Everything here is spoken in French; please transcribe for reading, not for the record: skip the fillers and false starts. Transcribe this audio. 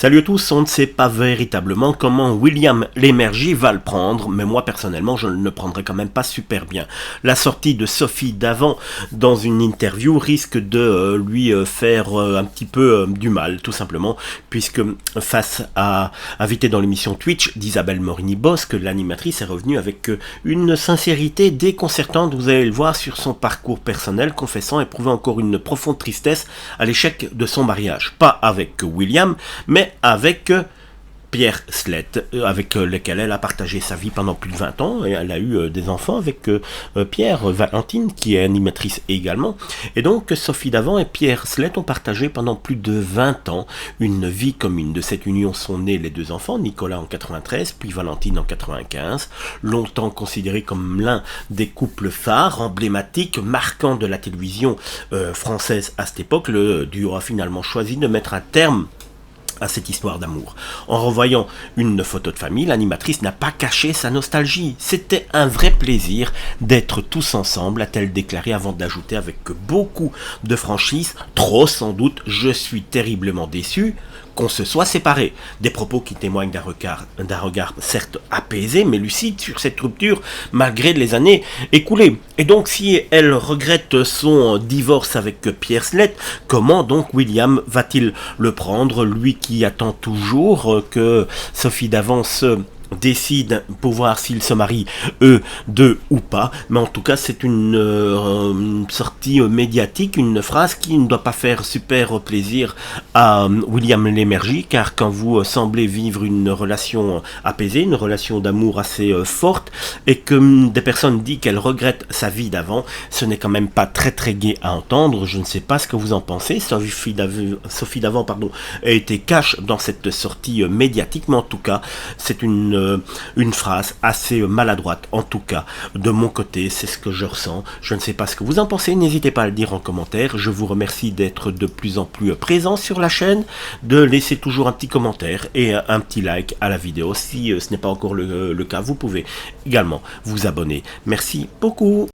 Salut à tous, on ne sait pas véritablement comment William Lémergie va le prendre, mais moi personnellement je ne le prendrai quand même pas super bien. La sortie de Sophie Davant dans une interview risque de lui faire un petit peu du mal, tout simplement, puisque face à invité dans l'émission Twitch d'Isabelle Morini-Bosque, l'animatrice est revenue avec une sincérité déconcertante, vous allez le voir, sur son parcours personnel, confessant éprouver encore une profonde tristesse à l'échec de son mariage. Pas avec William, mais avec Pierre Slett, avec lequel elle a partagé sa vie pendant plus de 20 ans, et elle a eu des enfants avec Pierre, Valentine, qui est animatrice également. Et donc Sophie Davant et Pierre Slett ont partagé pendant plus de 20 ans une vie commune. De cette union sont nés les deux enfants, Nicolas en 93, puis Valentine en 95, longtemps considéré comme l'un des couples phares, emblématiques, marquants de la télévision française à cette époque. Le duo a finalement choisi de mettre un terme à cette histoire d'amour. En revoyant une photo de famille, l'animatrice n'a pas caché sa nostalgie. C'était un vrai plaisir d'être tous ensemble, a-t-elle déclaré avant d'ajouter avec beaucoup de franchise, trop sans doute, je suis terriblement déçu qu'on se soit séparés. Des propos qui témoignent d'un regard certes apaisé, mais lucide sur cette rupture, malgré les années écoulées. Et donc, si elle regrette son divorce avec Pierre Slett, comment donc William va-t-il le prendre, lui qui attend toujours que Sophie Davant décide pour voir s'ils se marient eux deux ou pas, mais en tout cas c'est une sortie médiatique, une phrase qui ne doit pas faire super plaisir à William Lémergie, car quand vous semblez vivre une relation apaisée, une relation d'amour assez forte, et que des personnes disent qu'elles regrettent sa vie d'avant, ce n'est quand même pas très très gai à entendre. Je ne sais pas ce que vous en pensez. Sophie Davant a été cash dans cette sortie médiatique, mais en tout cas c'est une phrase assez maladroite, en tout cas de mon côté, c'est ce que je ressens. Je ne sais pas ce que vous en pensez, n'hésitez pas à le dire en commentaire. Je vous remercie d'être de plus en plus présent sur la chaîne, de laisser toujours un petit commentaire et un petit like à la vidéo. Si ce n'est pas encore le cas, vous pouvez également vous abonner. Merci beaucoup.